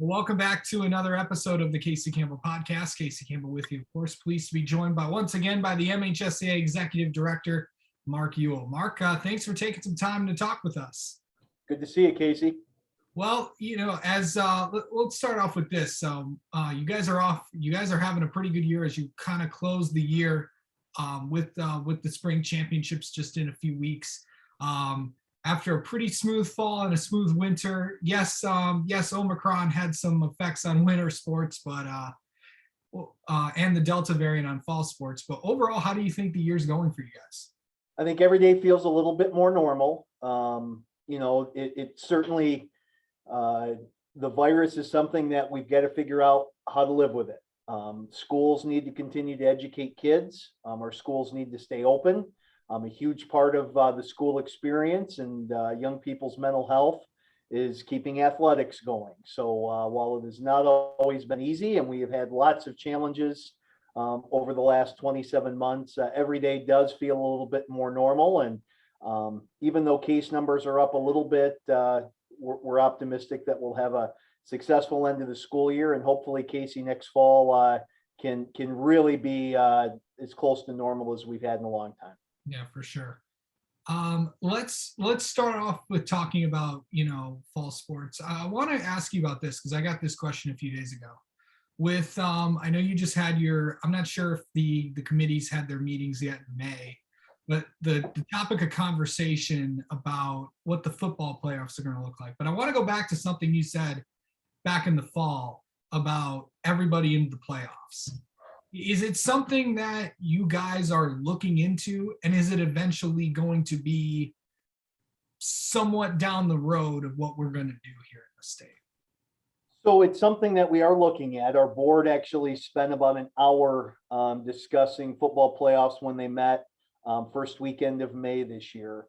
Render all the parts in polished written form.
Welcome back to another episode of the Casey Campbell Podcast. Casey Campbell with you, of course. Pleased to be joined once again by the MHSAA Executive Director, Mark Ewell. Mark, thanks for taking some time to talk with us. Good to see you, Casey. Well, let's start off with this. So you guys are having a pretty good year as you kind of close the year with the spring championships just in a few weeks. After a pretty smooth fall and a smooth winter, yes, Omicron had some effects on winter sports, but and the Delta variant on fall sports. But overall, how do you think the year's going for you guys? I think every day feels a little bit more normal. It certainly, the virus is something that we've got to figure out how to live with it. Schools need to continue to educate kids. Our schools need to stay open. A huge part of the school experience and young people's mental health is keeping athletics going. So while it has not always been easy and we have had lots of challenges over the last 27 months, every day does feel a little bit more normal. And even though case numbers are up a little bit, we're optimistic that we'll have a successful end of the school year, and hopefully Casey next fall can really be as close to normal as we've had in a long time. Yeah, for sure. Let's start off with talking about, fall sports. I want to ask you about this because I got this question a few days ago. With I know you just had I'm not sure if the committees had their meetings yet in May, but the topic of conversation about what the football playoffs are going to look like. But I want to go back to something you said back in the fall about everybody in the playoffs. Is it something that you guys are looking into, and is it eventually going to be somewhat down the road of what we're going to do here in the state? So it's something that we are looking at. Our board actually spent about an hour discussing football playoffs when they met first weekend of May this year.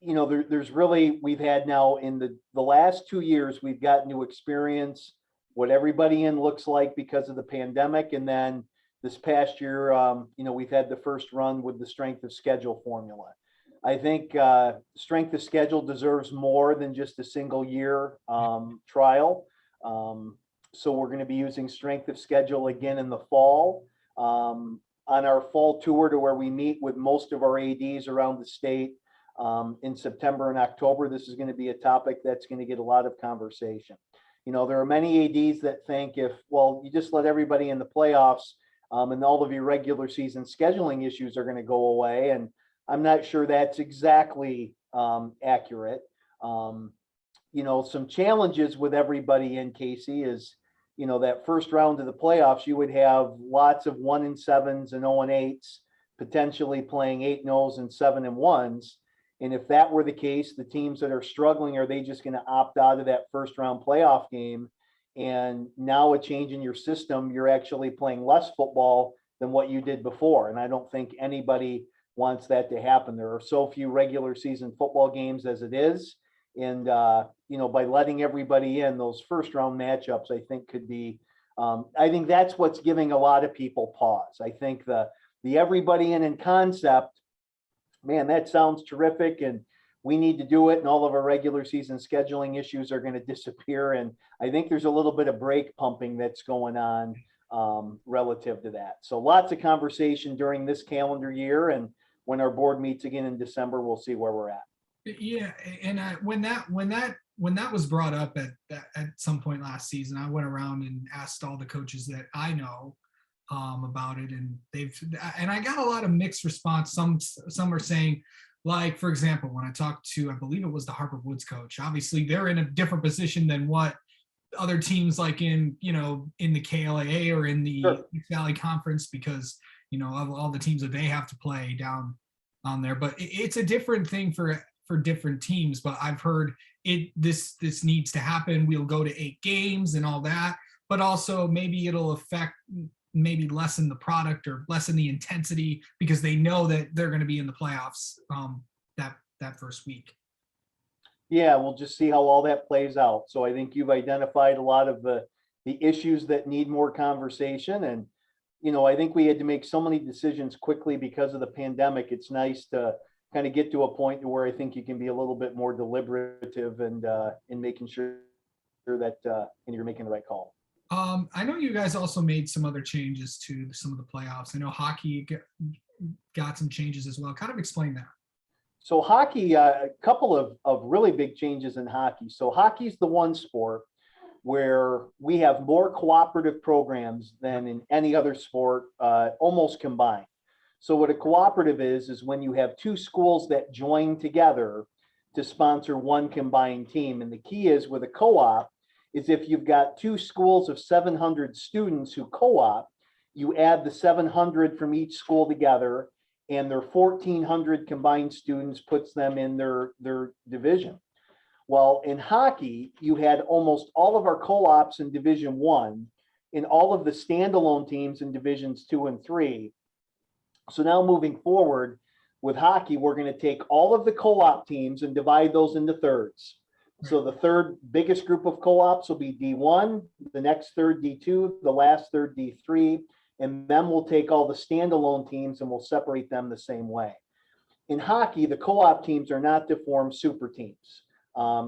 There's really, we've had now in the last 2 years, we've gotten to experience what everybody in looks like because of the pandemic. And then this past year, we've had the first run with the strength of schedule formula. I think strength of schedule deserves more than just a single year trial. So we're going to be using strength of schedule again in the fall on our fall tour, to where we meet with most of our ADs around the state in September and October. This is going to be a topic that's going to get a lot of conversation. There are many ADs that think you just let everybody in the playoffs and all of your regular season scheduling issues are going to go away. And I'm not sure that's exactly accurate. Some challenges with everybody in, Casey, is, that first round of the playoffs, you would have lots of 1-7s and 0-8s potentially playing 8-0s and 7-1s. And if that were the case, the teams that are struggling, are they just going to opt out of that first round playoff game? And now a change in your system, you're actually playing less football than what you did before. And I don't think anybody wants that to happen. There are so few regular season football games as it is. And, by letting everybody in, those first round matchups, I think could be, I think that's what's giving a lot of people pause. I think the everybody in concept, man, that sounds terrific, and we need to do it, and all of our regular season scheduling issues are going to disappear. And I think there's a little bit of brake pumping that's going on relative to that. So lots of conversation during this calendar year, and when our board meets again in December, we'll see where we're at. Yeah, and when that was brought up at some point last season, I went around and asked all the coaches that I know about it, and I got a lot of mixed response. Some are saying, like, for example, when I talked to, I believe it was the Harper Woods coach, obviously they're in a different position than what other teams like in the KLAA or in the East Valley Conference, because of all the teams that they have to play down on there. But it's a different thing for different teams. But I've heard this needs to happen. We'll go to 8 games and all that, but also maybe it'll affect, maybe lessen the product or lessen the intensity because they know that they're going to be in the playoffs that first week. Yeah, we'll just see how all that plays out. So I think you've identified a lot of the issues that need more conversation. And, I think we had to make so many decisions quickly because of the pandemic. It's nice to kind of get to a point where I think you can be a little bit more deliberative and in making sure that and you're making the right call. I know you guys also made some other changes to some of the playoffs. I know hockey got some changes as well. Kind of explain that. So hockey, a couple of really big changes in hockey. So hockey's the one sport where we have more cooperative programs than in any other sport, almost combined. So what a cooperative is when you have two schools that join together to sponsor one combined team. And the key is with a co-op is if you've got two schools of 700 students who co-op, you add the 700 from each school together, and their 1,400 combined students puts them in their division. Well, in hockey, you had almost all of our co-ops in Division One, and all of the standalone teams in Divisions 2 and 3. So now moving forward with hockey, we're going to take all of the co-op teams and divide those into thirds. So the third biggest group of co-ops will be D1, the next third D2, the last third D3, and then we'll take all the standalone teams and we'll separate them the same way. In hockey, the co-op teams are not to form super teams.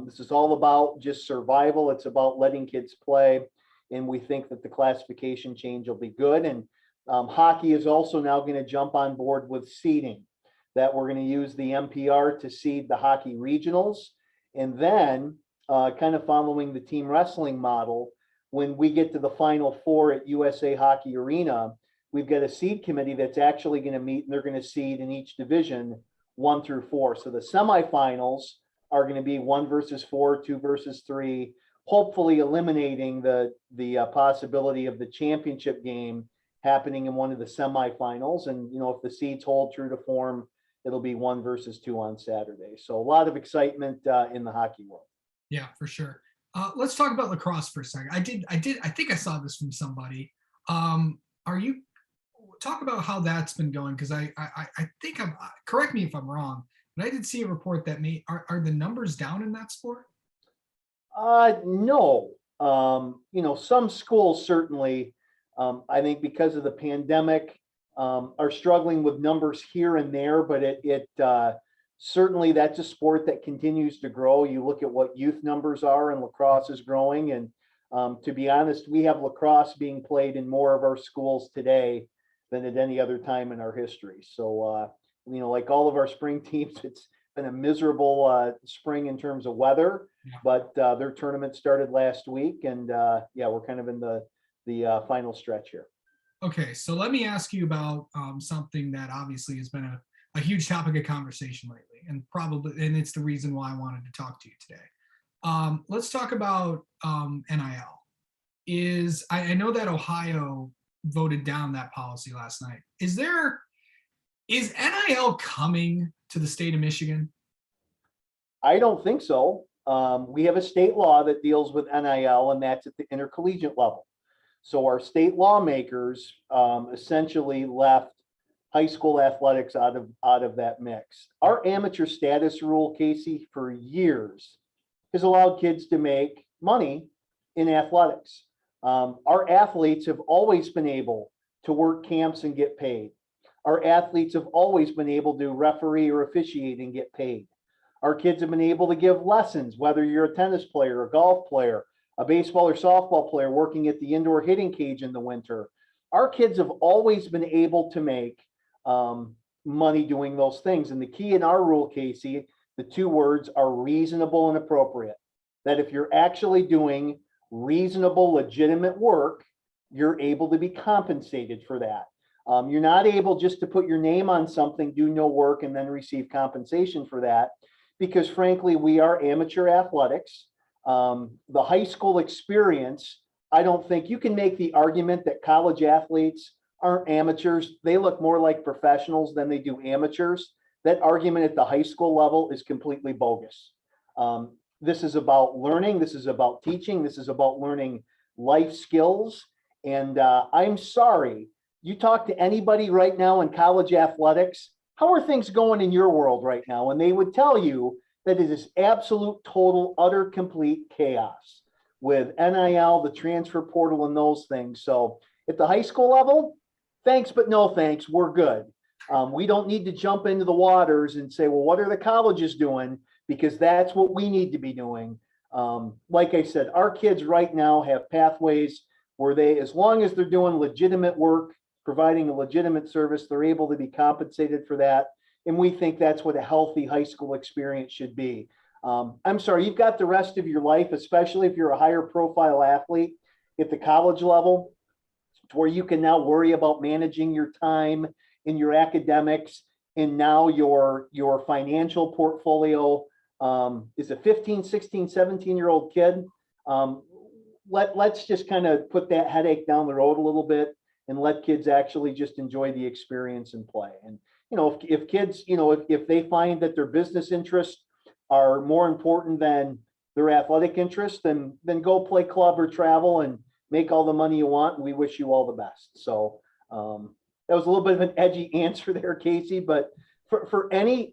This is all about just survival. It's about letting kids play, and we think that the classification change will be good. And hockey is also now going to jump on board with seeding, that we're going to use the MPR to seed the hockey regionals. And then kind of following the team wrestling model, when we get to the Final Four at USA Hockey Arena, we've got a seed committee that's actually going to meet, and they're going to seed in each division 1 through 4. So the semifinals are going to be 1 versus 4, 2 versus 3, hopefully eliminating the possibility of the championship game happening in one of the semifinals. And, you know, if the seeds hold true to form, it'll be 1 versus 2 on Saturday. So a lot of excitement in the hockey world. Yeah, for sure. Let's talk about lacrosse for a second. I think I saw this from somebody. Are you talk about how that's been going? Because I think correct me if I'm wrong, but I did see a report that are the numbers down in that sport? No. You know, some schools certainly, I think because of the pandemic, are struggling with numbers here and there, but it certainly that's a sport that continues to grow. You look at what youth numbers are, and lacrosse is growing. And to be honest, we have lacrosse being played in more of our schools today than at any other time in our history. So, you know, like all of our spring teams, it's been a miserable spring in terms of weather, but their tournament started last week, and yeah, we're kind of in the final stretch here. Okay, so let me ask you about something that obviously has been a huge topic of conversation lately, and it's the reason why I wanted to talk to you today. Let's talk about NIL. I know that Ohio voted down that policy last night. Is NIL coming to the state of Michigan? I don't think so. We have a state law that deals with NIL, and that's at the intercollegiate level. So our state lawmakers essentially left high school athletics out of that mix. Our amateur status rule, Casey, for years has allowed kids to make money in athletics. Our athletes have always been able to work camps and get paid. Our athletes have always been able to referee or officiate and get paid. Our kids have been able to give lessons, whether you're a tennis player, a golf player, a baseball or softball player working at the indoor hitting cage in the winter. Our kids have always been able to make money doing those things. And the key in our rule, Casey, the 2 words are reasonable and appropriate. That if you're actually doing reasonable, legitimate work, you're able to be compensated for that. You're not able just to put your name on something, do no work, and then receive compensation for that, because frankly, we are amateur athletics. The high school experience, I don't think you can make the argument that college athletes aren't amateurs. They look more like professionals than they do amateurs. That argument at the high school level is completely bogus. This is about learning. This is about teaching. This is about learning life skills. And I'm sorry, you talk to anybody right now in college athletics, how are things going in your world right now? And they would tell you that it is absolute, total, utter, complete chaos with NIL, the transfer portal, and those things. So at the high school level, thanks, but no thanks, we're good. We don't need to jump into the waters and say, well, what are the colleges doing? Because that's what we need to be doing. Like I said, our kids right now have pathways where they, as long as they're doing legitimate work, providing a legitimate service, they're able to be compensated for that. And we think that's what a healthy high school experience should be. I'm sorry, you've got the rest of your life, especially if you're a higher profile athlete at the college level, where you can now worry about managing your time in your academics and now your financial portfolio. Is a 15, 16, 17-year-old kid. Let's just kind of put that headache down the road a little bit and let kids actually just enjoy the experience and play. And, if kids, if they find that their business interests are more important than their athletic interests, then go play club or travel and make all the money you want. And we wish you all the best. So that was a little bit of an edgy answer there, Casey, but for any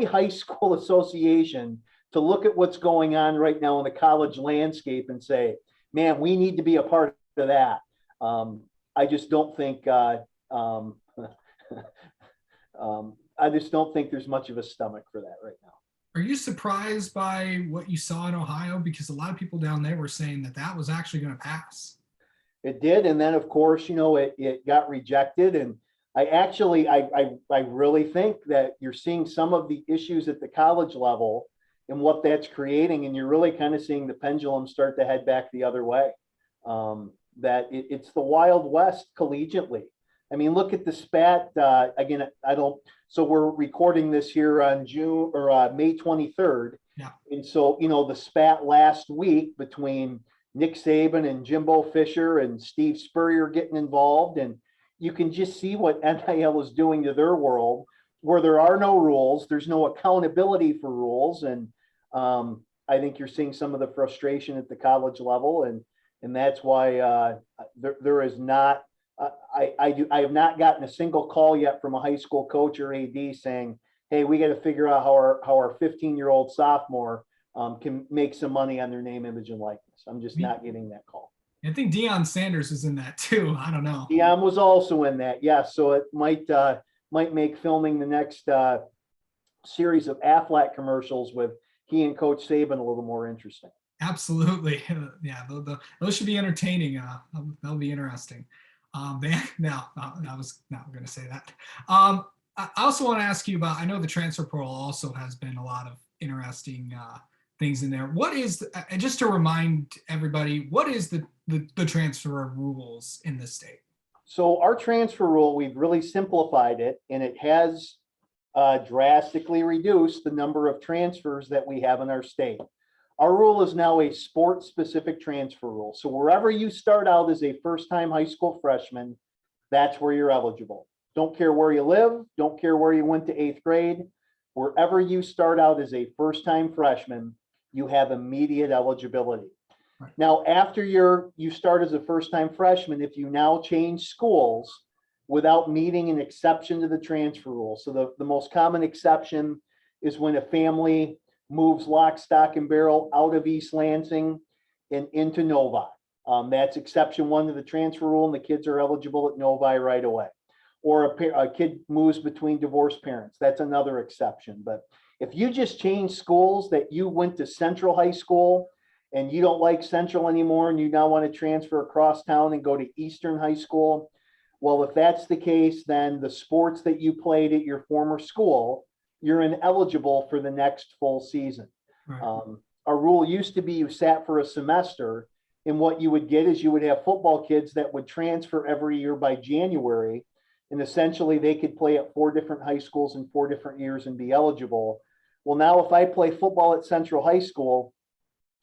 high school association to look at what's going on right now in the college landscape and say, man, we need to be a part of that. I just don't think I just don't think there's much of a stomach for that right now. Are you surprised by what you saw in Ohio? Because a lot of people down there were saying that was actually going to pass. It did, and then of course, it got rejected. And I really think that you're seeing some of the issues at the college level and what that's creating, and you're really kind of seeing the pendulum start to head back the other way. It's the Wild West collegiately. I mean, look at the spat. Again, so we're recording this here on May 23rd. Yeah. And so, the spat last week between Nick Saban and Jimbo Fisher and Steve Spurrier getting involved. And you can just see what NIL is doing to their world, where there are no rules. There's no accountability for rules. And I think you're seeing some of the frustration at the college level. And that's why there is not, I have not gotten a single call yet from a high school coach or AD saying, hey, we got to figure out how our 15-year-old sophomore can make some money on their name, image, and likeness. I'm just not getting that call. I think Deion Sanders is in that too. I don't know. Deion was also in that. Yeah. So it might make filming the next series of Aflac commercials with he and Coach Saban a little more interesting. Absolutely. Yeah. Those should be entertaining. That'll be interesting. No, I was not going to say that. I also want to ask you about, I know the transfer portal also has been a lot of interesting things in there. What is, just to remind everybody, what is the transfer rules in this state? So our transfer rule, we've really simplified it, and it has drastically reduced the number of transfers that we have in our state. Our rule is now a sport-specific transfer rule. So wherever you start out as a first-time high school freshman, that's where you're eligible. Don't care where you live, don't care where you went to 8th grade. Wherever you start out as a first-time freshman, you have immediate eligibility. Right. Now, after you start as a first-time freshman, if you now change schools without meeting an exception to the transfer rule. So the most common exception is when a family moves lock, stock, and barrel out of East Lansing and into Novi. That's exception 1 to the transfer rule, and the kids are eligible at Novi right away. Or a kid moves between divorced parents. That's another exception. But if you just change schools, that you went to Central High School and you don't like Central anymore and you now want to transfer across town and go to Eastern High School, well, if that's the case, then the sports that you played at your former school, you're ineligible for the next full season. Right. Our rule used to be you sat for a semester, and what you would get is you would have football kids that would transfer every year by January, and essentially they could play at 4 different high schools in 4 different years and be eligible. Well, now if I play football at Central High School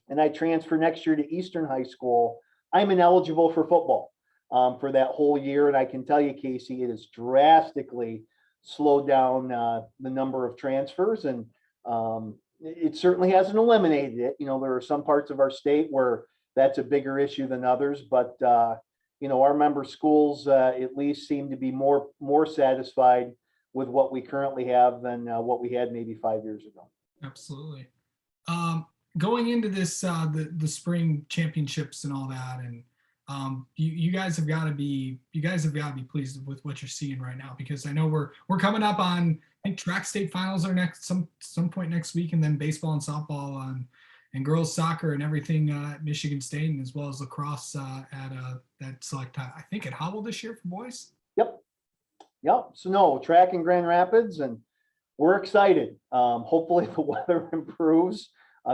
and I transfer next year to Eastern High School, I'm ineligible for football for that whole year. And I can tell you, Casey, it has drastically slowed down the number of transfers, and it certainly hasn't eliminated it. There are some parts of our state where that's a bigger issue than others, but our member schools at least seem to be more satisfied with what we currently have than what we had maybe 5 years ago. Absolutely. Going into this, the spring championships and all that, and you guys have got to be pleased with what you're seeing right now, because I know we're coming up on, I think track state finals are next some point next week, and then baseball and softball on girls soccer and everything at Michigan State, and as well as lacrosse at that select, I think at Howell this year for boys. Yep. Yep. So no, track in Grand Rapids, and we're excited. Hopefully the weather improves.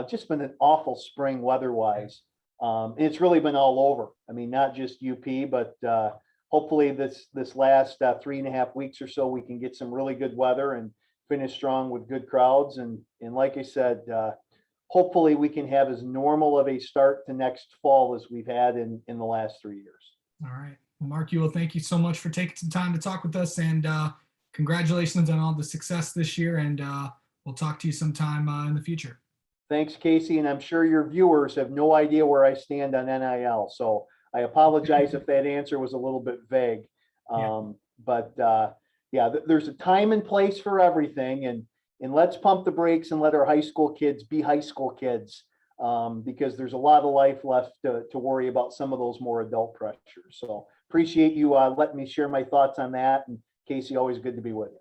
Just been an awful spring weather-wise. And it's really been all over. I mean, not just UP, but hopefully this last 3.5 weeks or so, we can get some really good weather and finish strong with good crowds. And like I said, hopefully we can have as normal of a start to next fall as we've had in the last 3 years. All right. Well, Mark Ewell, thank you so much for taking some time to talk with us, and congratulations on all the success this year. And we'll talk to you sometime in the future. Thanks, Casey. And I'm sure your viewers have no idea where I stand on NIL. So I apologize if that answer was a little bit vague. Yeah, there's a time and place for everything. And let's pump the brakes and let our high school kids be high school kids, because there's a lot of life left to worry about some of those more adult pressures. So appreciate you letting me share my thoughts on that. And Casey, always good to be with you.